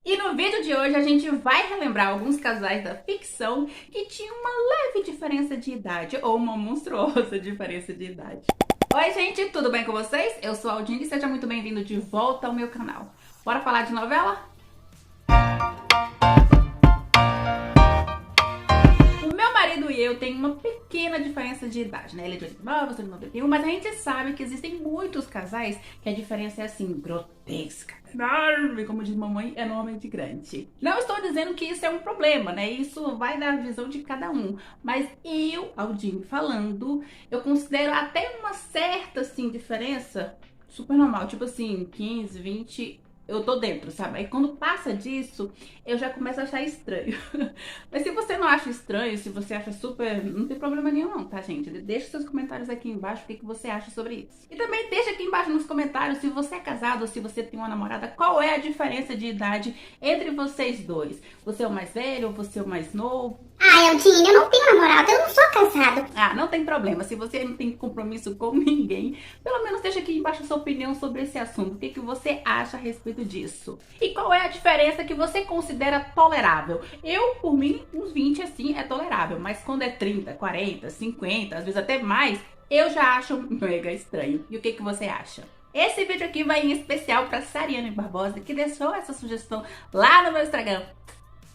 E no vídeo de hoje a gente vai relembrar alguns casais da ficção que tinham uma leve diferença de idade ou uma monstruosa diferença de idade. Oi gente, tudo bem com vocês? Eu sou a Aldine e seja muito bem-vindo de volta ao meu canal. Bora falar de novela? O meu marido e eu tem uma pequena diferença de idade, né? Ele é de 89, eu sou de 91, mas a gente sabe que existem muitos casais que a diferença é assim, grotesca, enorme, como diz mamãe, enormemente grande. Não estou dizendo que isso é um problema, né? Isso vai da visão de cada um. Mas eu, Aldine, falando, eu considero até uma certa, assim, diferença super normal. Tipo assim, 15, 20, eu tô dentro, sabe? Aí quando passa disso, eu já começo a achar estranho. Mas se você não acha estranho, se você acha super... Não tem problema nenhum não, tá, gente? Deixa seus comentários aqui embaixo o que você acha sobre isso. E também deixa aqui embaixo nos comentários se você é casado ou se você tem uma namorada, qual é a diferença de idade entre vocês dois. Você é o mais velho ou você é o mais novo? Ai, Aldine, eu não tenho namorado, eu não sou casado. Ah, não tem problema. Se você não tem compromisso com ninguém, pelo menos deixa aqui embaixo a sua opinião sobre esse assunto. O que você acha a respeito disso? E qual é a diferença que você considera tolerável? Eu, por mim, uns 20 assim é tolerável. Mas quando é 30, 40, 50, às vezes até mais, eu já acho mega estranho. E o que você acha? Esse vídeo aqui vai em especial para Sariane Barbosa, que deixou essa sugestão lá no meu Instagram.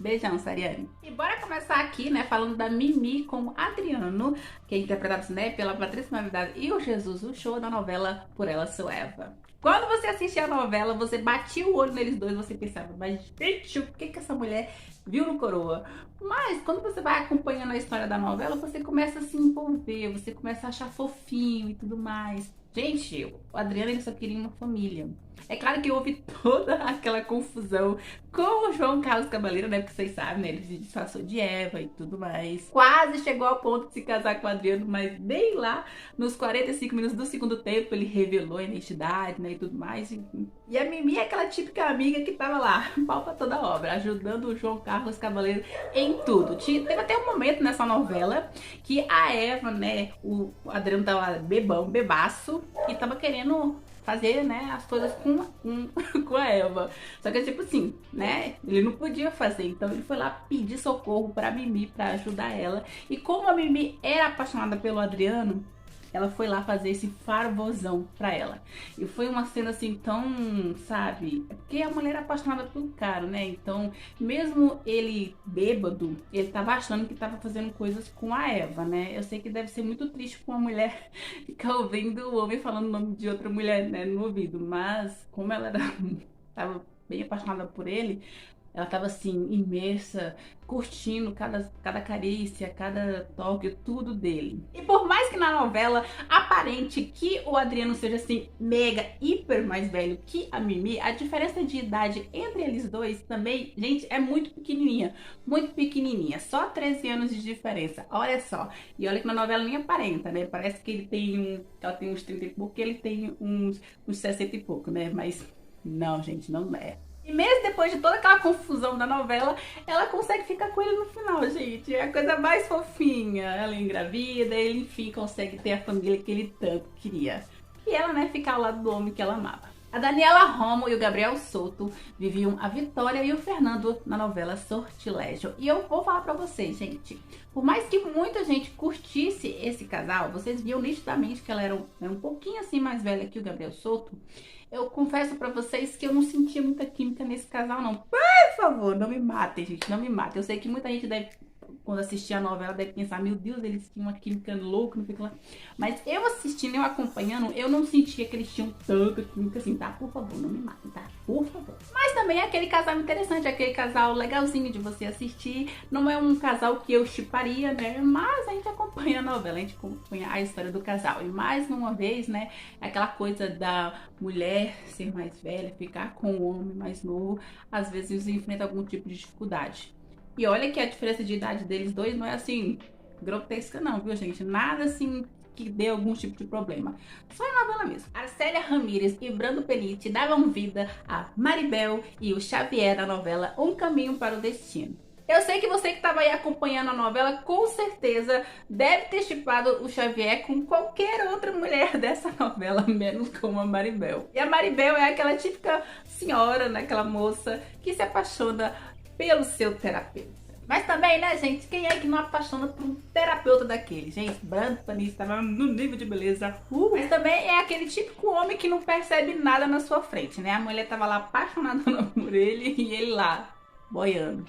Beijão, Sariane. E bora começar aqui, né, falando da Mimi com o Adriano, que é interpretado, né, pela Patrícia Navidade e o Jesus, o show da novela Por Ela Sou Eva. Quando você assistia a novela, você batia o olho neles dois, você pensava, mas gente, o que essa mulher viu no coroa? Mas quando você vai acompanhando a história da novela, você começa a se envolver, você começa a achar fofinho e tudo mais. Gente, o Adriano ele só queria uma família. É claro que houve toda aquela confusão com o João Carlos Cavaleiro, né? Porque vocês sabem, né? Ele se disfarçou de Eva e tudo mais. Quase chegou ao ponto de se casar com o Adriano, mas bem lá, nos 45 minutos do segundo tempo, ele revelou a identidade, né? E tudo mais. E a Mimi é aquela típica amiga que tava lá, pau pra toda obra, ajudando o João Carlos Cavaleiro em tudo. Teve até um momento nessa novela que a Eva, né? O Adriano tava bebão, bebaço, e tava querendo fazer, né, as coisas com a Eva. Só que, tipo assim, né, ele não podia fazer. Então ele foi lá pedir socorro pra Mimi, pra ajudar ela. E como a Mimi era apaixonada pelo Adriano, ela foi lá fazer esse fervorzão pra ela. E foi uma cena assim tão, sabe? Porque a mulher é apaixonada pelo cara, né? Então, mesmo ele bêbado, ele tava achando que tava fazendo coisas com a Eva, né? Eu sei que deve ser muito triste pra uma mulher ficar ouvindo o homem falando o nome de outra mulher, né, no ouvido. Mas, como ela era, tava bem apaixonada por ele, ela tava assim, imersa, curtindo cada carícia, cada toque, tudo dele. E por mais que na novela aparente que o Adriano seja assim, mega, hiper mais velho que a Mimi, a diferença de idade entre eles dois também, gente, é muito pequenininha. Muito pequenininha, só 13 anos de diferença, olha só. E olha que na novela nem aparenta, né? Parece que ela tem uns 30 e pouco e ele tem uns 60 e pouco, né? Mas não, gente, não é. E mesmo depois de toda aquela confusão da novela, ela consegue ficar com ele no final, gente. É a coisa mais fofinha. Ela engravida, ele, enfim, consegue ter a família que ele tanto queria. E ela, né, ficar ao lado do homem que ela amava. A Daniela Romo e o Gabriel Souto viviam a Vitória e o Fernando na novela Sortilégio. E eu vou falar pra vocês, gente. Por mais que muita gente curtisse esse casal, vocês viam nitidamente que ela era um pouquinho assim mais velha que o Gabriel Souto. Eu confesso pra vocês que eu não sentia muita química nesse casal, não. Por favor, não me matem, gente, não me matem. Eu sei que muita gente deve, quando assistir a novela, deve pensar, meu Deus, eles tinham uma química louca, não sei o que lá. Mas eu assistindo, eu acompanhando, eu não sentia que eles tinham tanta química assim, tá? Por favor, não me matem, tá? Por favor. Mas também é aquele casal interessante, aquele casal legalzinho de você assistir. Não é um casal que eu shipparia, né? Mas a gente acompanha a novela, a gente acompanha a história do casal. E mais uma vez, né, aquela coisa da mulher ser mais velha, ficar com o homem mais novo, às vezes enfrenta algum tipo de dificuldade. E olha que a diferença de idade deles dois não é assim grotesca não, viu, gente? Nada assim que dê algum tipo de problema. Só em novela mesmo. Arcélia Ramírez e Brando Pelite davam vida a Maribel e o Xavier na novela Um Caminho para o Destino. Eu sei que você que estava aí acompanhando a novela, com certeza deve ter shippado o Xavier com qualquer outra mulher dessa novela, menos com a Maribel. E a Maribel é aquela típica senhora, né, aquela moça que se apaixona pelo seu terapeuta. Mas também, né, gente, quem é que não apaixona por um terapeuta daquele? Gente, Brando Panis estava no nível de beleza. Mas também é aquele típico homem que não percebe nada na sua frente, né? A mulher tava lá apaixonada por ele e ele lá, boiando.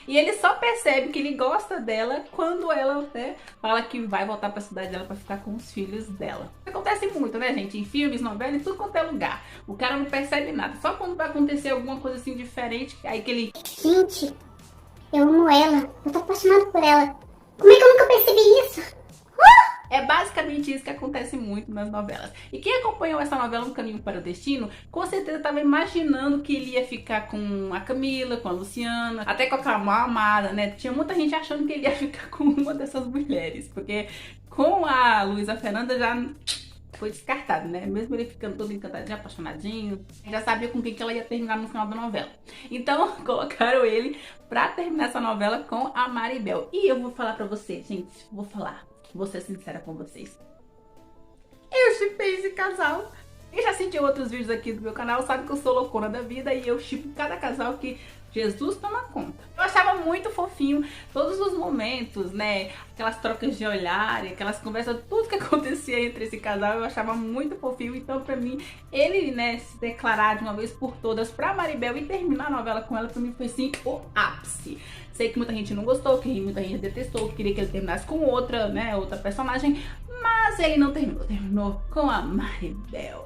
E ele só percebe que ele gosta dela quando ela até fala que vai voltar pra cidade dela pra ficar com os filhos dela. Acontece muito, né, gente? Em filmes, novelas, em tudo quanto é lugar. O cara não percebe nada. Só quando vai acontecer alguma coisa assim diferente, aí que ele... Gente, eu amo ela. Eu tô apaixonado por ela. Como é que eu nunca percebi isso? É basicamente isso que acontece muito nas novelas. E quem acompanhou essa novela Um Caminho para o Destino, com certeza estava imaginando que ele ia ficar com a Camila, com a Luciana, até com a Carol Amada, né? Tinha muita gente achando que ele ia ficar com uma dessas mulheres, porque com a Luísa Fernanda já foi descartado, né? Mesmo ele ficando todo encantadinho, apaixonadinho, já sabia com quem que ela ia terminar no final da novela. Então, colocaram ele pra terminar essa novela com a Maribel. E eu vou falar pra vocês, gente, vou ser sincera com vocês. Eu shippei esse casal. Quem já assistiu outros vídeos aqui do meu canal sabe que eu sou loucona da vida e eu shippo cada casal que Jesus toma conta. Eu achava muito fofinho todos os momentos, né? Aquelas trocas de olhar, aquelas conversas, tudo que acontecia entre esse casal eu achava muito fofinho. Então pra mim, ele, né, se declarar de uma vez por todas pra Maribel e terminar a novela com ela, pra mim foi assim, o ápice. Sei que muita gente não gostou, que muita gente detestou, que queria que ele terminasse com outra, né, outra personagem, mas ele não terminou com a Maribel.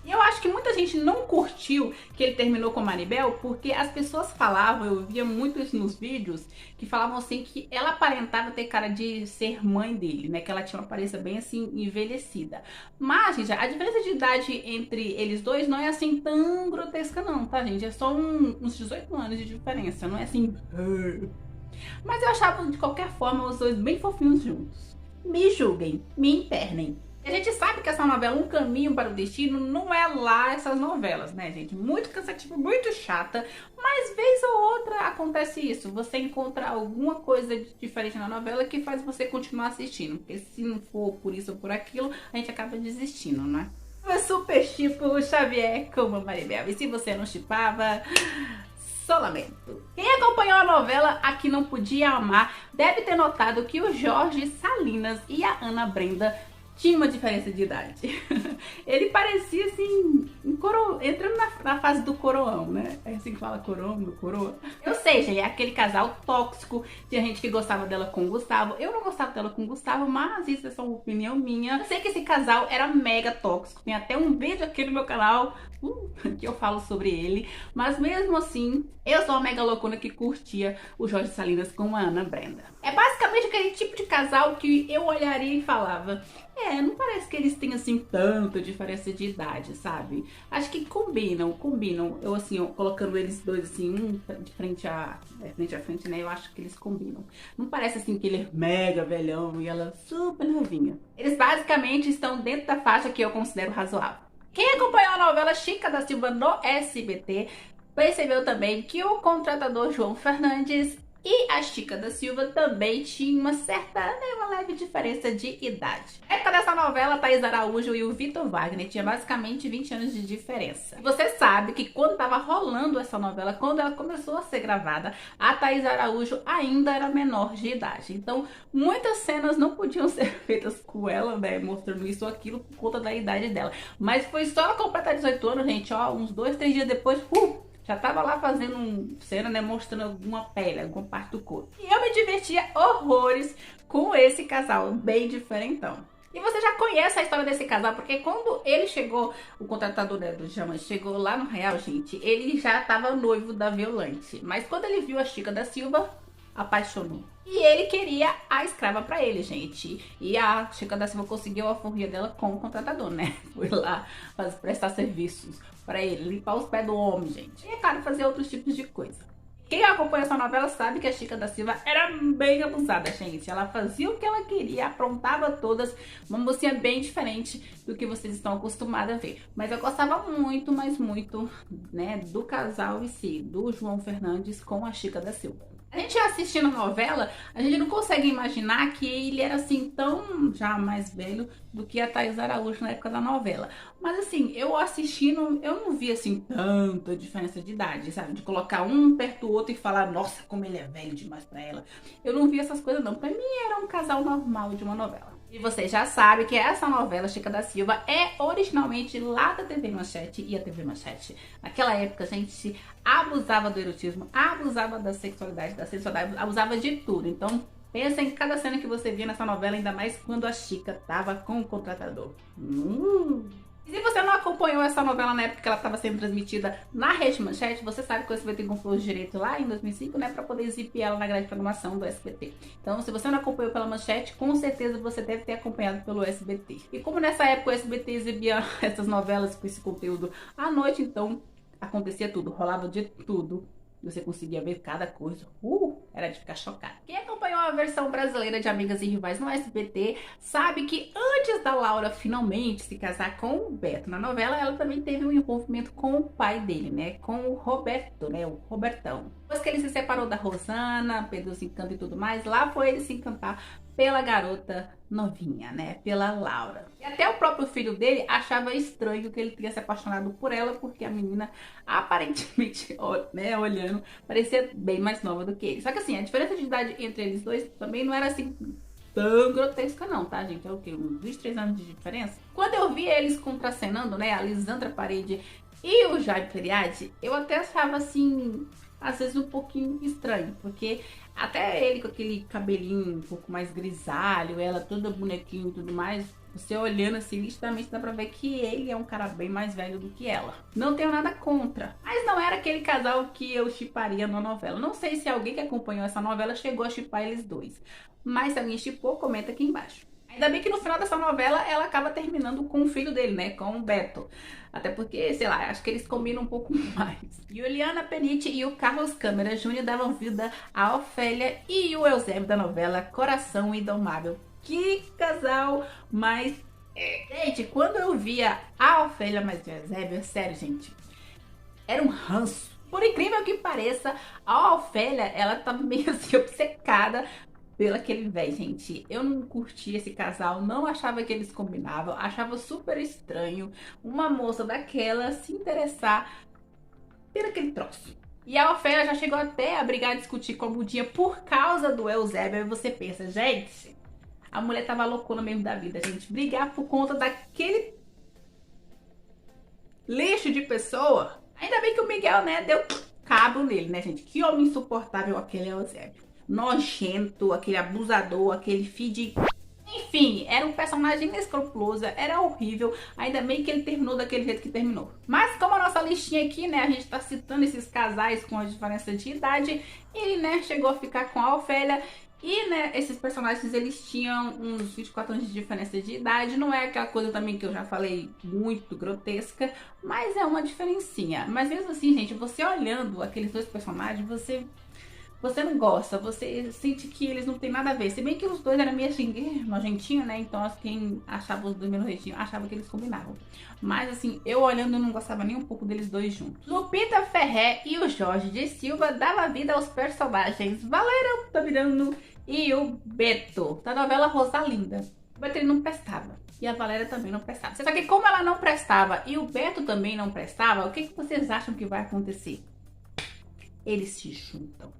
E eu acho que muita gente não curtiu que ele terminou com a Maribel, porque as pessoas falavam, eu via muito isso nos vídeos, que falavam assim que ela aparentava ter cara de ser mãe dele, né? Que ela tinha uma aparência bem assim, envelhecida. Mas, gente, a diferença de idade entre eles dois não é assim tão grotesca não, tá, gente? É só uns 18 anos de diferença, não é assim... Mas eu achava, de qualquer forma, os dois bem fofinhos juntos. Me julguem, me internem. A gente sabe que essa novela Um Caminho para o Destino não é lá essas novelas, né, gente? Muito cansativa, muito chata, mas vez ou outra acontece isso. Você encontra alguma coisa diferente na novela que faz você continuar assistindo. Porque se não for por isso ou por aquilo, a gente acaba desistindo, né? Eu super shippo o Xavier com a Maribel. E se você não shippava... só lamento. Quem acompanhou a novela Aqui Não Podia Amar deve ter notado que o Jorge Salinas e a Ana Brenda tinham uma diferença de idade. Ele parecia assim, entrando na fase do coroão, né? É assim que fala coroão, meu coroa. Eu sei, gente, é aquele casal tóxico. Tinha gente que gostava dela com o Gustavo. Eu não gostava dela com o Gustavo, mas isso é só uma opinião minha. Eu sei que esse casal era mega tóxico. Tem até um vídeo aqui no meu canal que eu falo sobre ele. Mas mesmo assim, eu sou uma mega loucona que curtia o Jorge Salinas com a Ana Brenda. É basicamente aquele tipo de casal que eu olharia e falava... não parece que eles têm assim tanta diferença de idade, sabe? Acho que combinam. Eu assim, colocando eles dois assim, um de frente a frente, né? Eu acho que eles combinam. Não parece assim que ele é mega velhão e ela super novinha. Eles basicamente estão dentro da faixa que eu considero razoável. Quem acompanhou a novela Chica da Silva no SBT percebeu também que o contratador João Fernandes e a Chica da Silva também tinha uma leve diferença de idade. Na época dessa novela, a Thaís Araújo e o Vitor Wagner tinham basicamente 20 anos de diferença. E você sabe que quando tava rolando essa novela, quando ela começou a ser gravada, a Thaís Araújo ainda era menor de idade. Então, muitas cenas não podiam ser feitas com ela, né, mostrando isso ou aquilo por conta da idade dela. Mas foi só ela completar 18 anos, gente, ó, uns 2, 3 dias depois, já tava lá fazendo cena, né, mostrando alguma pele, alguma parte do corpo. E eu me divertia horrores com esse casal, bem diferentão. E você já conhece a história desse casal, porque quando ele chegou, o contratador, né, do Jaman, chegou lá no Real, gente, ele já tava noivo da Violante. Mas quando ele viu a Chica da Silva, apaixonou. E ele queria a escrava pra ele, gente. E a Chica da Silva conseguiu a alforria dela com o contratador, né? Foi lá prestar serviços pra ele, limpar os pés do homem, gente. E é claro, fazer outros tipos de coisa. Quem acompanha essa novela sabe que a Chica da Silva era bem abusada, gente. Ela fazia o que ela queria, aprontava todas. Uma mocinha bem diferente do que vocês estão acostumados a ver. Mas eu gostava muito, mas muito, né, do casal em si, do João Fernandes com a Chica da Silva. A gente já assistindo a novela, a gente não consegue imaginar que ele era assim tão já mais velho do que a Thaís Araújo na época da novela. Mas assim, eu assistindo, eu não vi assim tanta diferença de idade, sabe? De colocar um perto do outro e falar, nossa, como ele é velho demais pra ela. Eu não vi essas coisas não. Pra mim era um casal normal de uma novela. E você já sabe que essa novela, Chica da Silva, é originalmente lá da TV Manchete. E a TV Manchete, naquela época, a gente abusava do erotismo, abusava da sexualidade, abusava de tudo. Então, pensa em cada cena que você via nessa novela, ainda mais quando a Chica tava com o contratador. E se você não acompanhou essa novela na época que ela estava sendo transmitida na Rede Manchete, você sabe que o SBT comprou os direitos lá em 2005, né, para poder exibir ela na grade de programação do SBT. Então, se você não acompanhou pela Manchete, com certeza você deve ter acompanhado pelo SBT. E como nessa época o SBT exibia essas novelas com esse conteúdo à noite, então acontecia tudo, rolava de tudo. Você conseguia ver cada coisa. Era de ficar chocado. Quem acompanhou a versão brasileira de Amigas e Rivais no SBT sabe que antes da Laura finalmente se casar com o Beto na novela, ela também teve um envolvimento com o pai dele, né? Com o Roberto, né? O Robertão. Depois que ele se separou da Rosana, perdeu se encanto e tudo mais, lá foi ele se encantar pela garota novinha, né? Pela Laura. E até o próprio filho dele achava estranho que ele tinha se apaixonado por ela, porque a menina, aparentemente, né, olhando, parecia bem mais nova do que ele. Só que assim, a diferença de idade entre eles dois também não era assim tão grotesca não, tá, gente? É o quê? Uns 23 anos de diferença? Quando eu vi eles contracenando, né, a Lisandra Parede e o Jaime Periade, eu até achava assim, às vezes um pouquinho estranho, porque até ele com aquele cabelinho um pouco mais grisalho, ela toda bonequinho e tudo mais, você olhando assim, nitidamente dá pra ver que ele é um cara bem mais velho do que ela. Não tenho nada contra, mas não era aquele casal que eu shipparia na novela. Não sei se alguém que acompanhou essa novela chegou a shippar eles dois, mas se alguém shippou, comenta aqui embaixo. Ainda bem que no final dessa novela ela acaba terminando com o filho dele, né? Com o Beto. Até porque, sei lá, acho que eles combinam um pouco mais. Juliana Peniche e o Carlos Câmara Júnior davam vida a Ofélia e o Eusébio da novela Coração Indomável. Que casal mais... Gente, quando eu via a Ofélia mais o Eusébio, é sério, gente, era um ranço. Por incrível que pareça, a Ofélia, ela tava meio assim obcecada pelo aquele velho, gente. Eu não curti esse casal, não achava que eles combinavam, achava super estranho uma moça daquela se interessar por aquele troço. E a Ofélia já chegou até a brigar, a discutir com a Mudinha por causa do Eusébio. Aí você pensa, gente, a mulher tava loucona mesmo da vida, gente. Brigar por conta daquele lixo de pessoa. Ainda bem que o Miguel, né, deu cabo nele, né, gente? Que homem insuportável aquele Eusébio. Nojento, aquele abusador, aquele filho de... Enfim, era um personagem inescrupuloso, era horrível. Ainda bem que ele terminou daquele jeito que terminou. Mas como a nossa listinha aqui, né, a gente tá citando esses casais com a diferença de idade, ele, né, chegou a ficar com a Ofélia. E, né, esses personagens, eles tinham uns 24 anos de diferença de idade. Não é aquela coisa também que eu já falei muito grotesca, mas é uma diferencinha. Mas mesmo assim, gente, você olhando aqueles dois personagens, você não gosta, você sente que eles não tem nada a ver. Se bem que os dois eram meio assim, nojentinho, né? Então quem achava os dois meio nojentinhos achava que eles combinavam. Mas assim, eu olhando não gostava nem um pouco deles dois juntos. Lupita Ferré e o Jorge de Silva dava vida aos personagens Valéria Tamirano e o Beto, da novela Rosalinda. O Beto ele não prestava. E a Valéria também não prestava. Só que como ela não prestava e o Beto também não prestava, o que vocês acham que vai acontecer? Eles se juntam.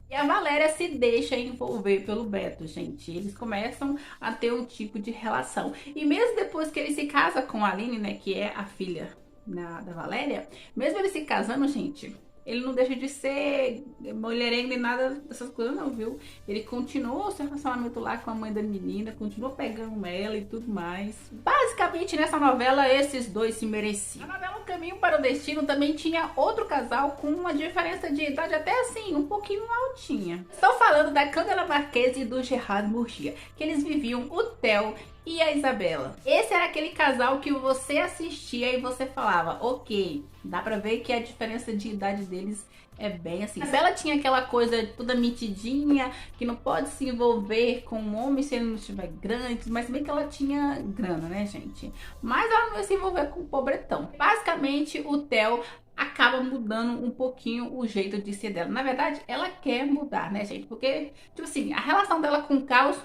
E a Valéria se deixa envolver pelo Beto, gente. Eles começam a ter um tipo de relação. E mesmo depois que ele se casa com a Aline, né, que é a filha da Valéria, mesmo ele se casando, gente, ele não deixa de ser mulherengo nem nada dessas coisas não, viu? Ele continuou o seu relacionamento lá com a mãe da menina, continuou pegando ela e tudo mais. Basicamente, nessa novela, esses dois se mereciam. Na novela O Caminho para o Destino também tinha outro casal com uma diferença de idade até assim, um pouquinho altinha. Estou falando da Cândala Marquese e do Gerard Murgia, que eles viviam o Theo e a Isabela. Esse era aquele casal que você assistia e você falava, ok, dá pra ver que a diferença de idade deles é bem assim. A Isabela tinha aquela coisa toda mitidinha, que não pode se envolver com um homem se ele não estiver grande, mas bem que ela tinha grana, né, gente? Mas ela não ia se envolver com o pobretão. Basicamente, o Theo acaba mudando um pouquinho o jeito de ser dela. Na verdade, ela quer mudar, né, gente? Porque, tipo assim, a relação dela com o Carlos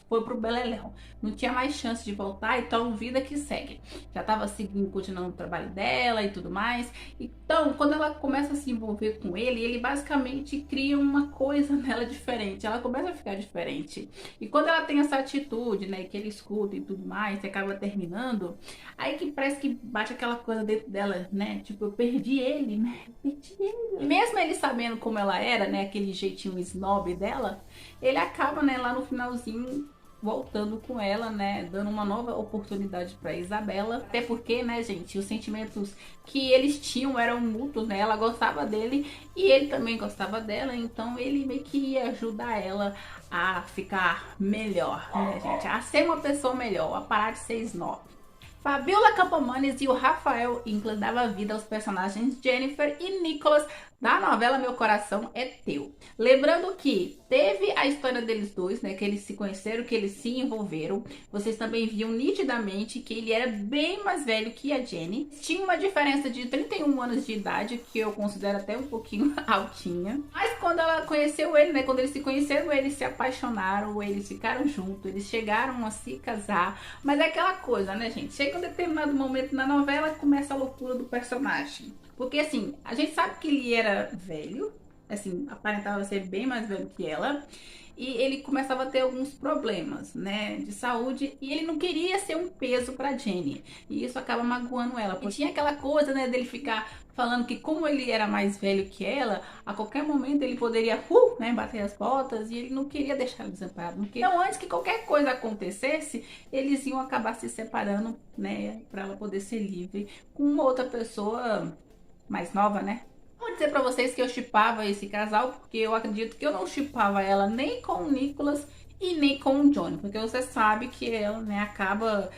foi pro beleléu. Não tinha mais chance de voltar, então vida que segue. Já tava seguindo, continuando o trabalho dela e tudo mais. Então, quando ela começa a se envolver com ele basicamente cria uma coisa nela diferente. Ela começa a ficar diferente. E quando ela tem essa atitude, né, que ele escuta e tudo mais, e acaba terminando, aí que parece que bate aquela coisa dentro dela, né? Tipo, eu perdi ele, né? Perdi ele. E mesmo ele sabendo como ela era, né? Aquele jeitinho snob dela, ele acaba, né, lá no finalzinho voltando com ela, né, dando uma nova oportunidade para Isabela, até porque, né, gente, os sentimentos que eles tinham eram mútuos, né, ela gostava dele e ele também gostava dela, então ele meio que ia ajudar ela a ficar melhor, né, gente, a ser uma pessoa melhor, a parar de ser snob. Fabiola Campomanes e o Rafael Inclán dava vida aos personagens Jennifer e Nicholas da novela Meu Coração é Teu. Lembrando que teve a história deles dois, né, que eles se conheceram, que eles se envolveram. Vocês também viam nitidamente que ele era bem mais velho que a Jenny. Tinha uma diferença de 31 anos de idade, que eu considero até um pouquinho altinha. Mas quando ela conheceu ele, né, quando eles se conheceram, eles se apaixonaram, eles ficaram juntos, eles chegaram a se casar. Mas é aquela coisa, né, gente? Chega um determinado momento na novela, começa a loucura do personagem. Porque assim, a gente sabe que ele era velho, assim, aparentava ser bem mais velho que ela, e ele começava a ter alguns problemas, né, de saúde, e ele não queria ser um peso pra Jenny, e isso acaba magoando ela, porque tinha aquela coisa, né, dele ficar falando que como ele era mais velho que ela, a qualquer momento ele poderia, né, bater as botas, e ele não queria deixar ela desamparada. Então, antes que qualquer coisa acontecesse, eles iam acabar se separando, né, pra ela poder ser livre com uma outra pessoa mais nova, né? Vou dizer pra vocês que eu shippava esse casal, porque eu acredito que eu não shippava ela nem com o Nicholas e nem com o Johnny, porque você sabe que ela, né, acaba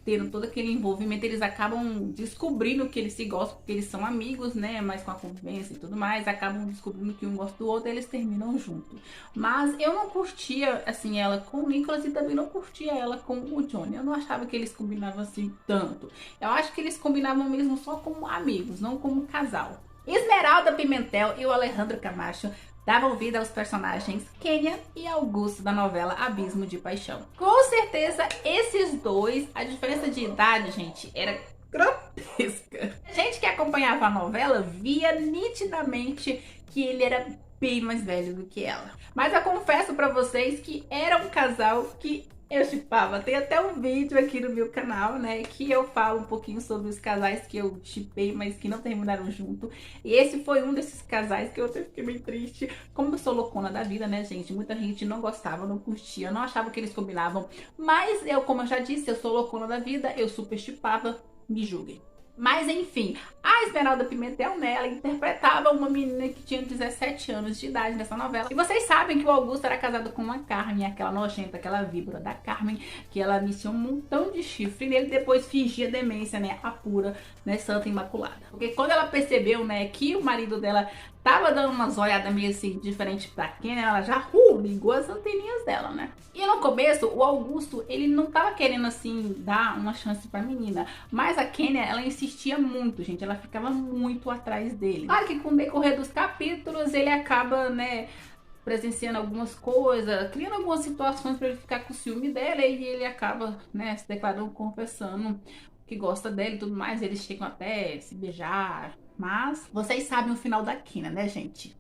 tendo todo aquele envolvimento, eles acabam descobrindo que eles se gostam, porque eles são amigos, né, mas com a convivência e tudo mais, acabam descobrindo que um gosta do outro e eles terminam juntos. Mas eu não curtia, assim, ela com o Nicholas e também não curtia ela com o Johnny. Eu não achava que eles combinavam assim tanto. Eu acho que eles combinavam mesmo só como amigos, não como casal. Esmeralda Pimentel e o Alejandro Camacho davam vida aos personagens Kênia e Augusto da novela Abismo de Paixão. Com certeza, esses dois, a diferença de idade, gente, era grotesca. A gente que acompanhava a novela via nitidamente que ele era bem mais velho do que ela. Mas eu confesso pra vocês que era um casal que eu shippava. Tem até um vídeo aqui no meu canal, né, que eu falo um pouquinho sobre os casais que eu shippei, mas que não terminaram junto. E esse foi um desses casais que eu até fiquei meio triste. Como eu sou loucona da vida, né, gente? Muita gente não gostava, não curtia, não achava que eles combinavam. Mas eu, como eu já disse, eu sou loucona da vida, eu super shippava, me julguem. Mas enfim, a Esmeralda Pimentel, né, ela interpretava uma menina que tinha 17 anos de idade nessa novela. E vocês sabem que o Augusto era casado com uma Carmen, aquela nojenta, aquela víbora da Carmen, que ela metia um montão de chifre nele e depois fingia demência, né, a pura, né, Santa Imaculada. Porque quando ela percebeu, né, que o marido dela tava dando umas olhadas meio assim, diferente pra Kênia, ela já ligou as anteninhas dela, né? E no começo, o Augusto, ele não tava querendo, assim, dar uma chance pra menina. Mas a Kênia, ela insistia muito, gente. Ela ficava muito atrás dele. Claro que com o decorrer dos capítulos, ele acaba, né, presenciando algumas coisas, criando algumas situações pra ele ficar com ciúme dela. E ele acaba, né, se declarando, confessando que gosta dela e tudo mais. Eles chegam até se beijar. Mas vocês sabem o final da Kênia, né, gente?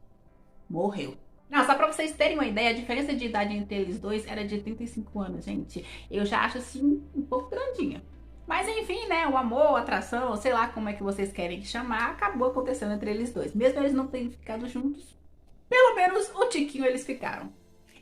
Morreu. Não, só pra vocês terem uma ideia, a diferença de idade entre eles dois era de 35 anos, gente. Eu já acho, assim, um pouco grandinha. Mas enfim, né, o amor, a atração, sei lá como é que vocês querem chamar, acabou acontecendo entre eles dois. Mesmo eles não terem ficado juntos, pelo menos o tiquinho eles ficaram.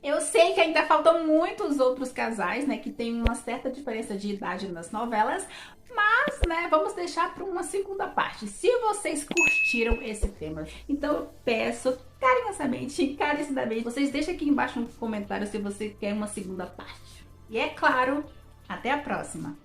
Eu sei que ainda faltam muitos outros casais, né, que tem uma certa diferença de idade nas novelas, mas, né, vamos deixar para uma segunda parte, se vocês curtiram esse tema. Então eu peço carinhosamente, encarecidamente, vocês deixem aqui embaixo um comentário se você quer uma segunda parte. E é claro, até a próxima!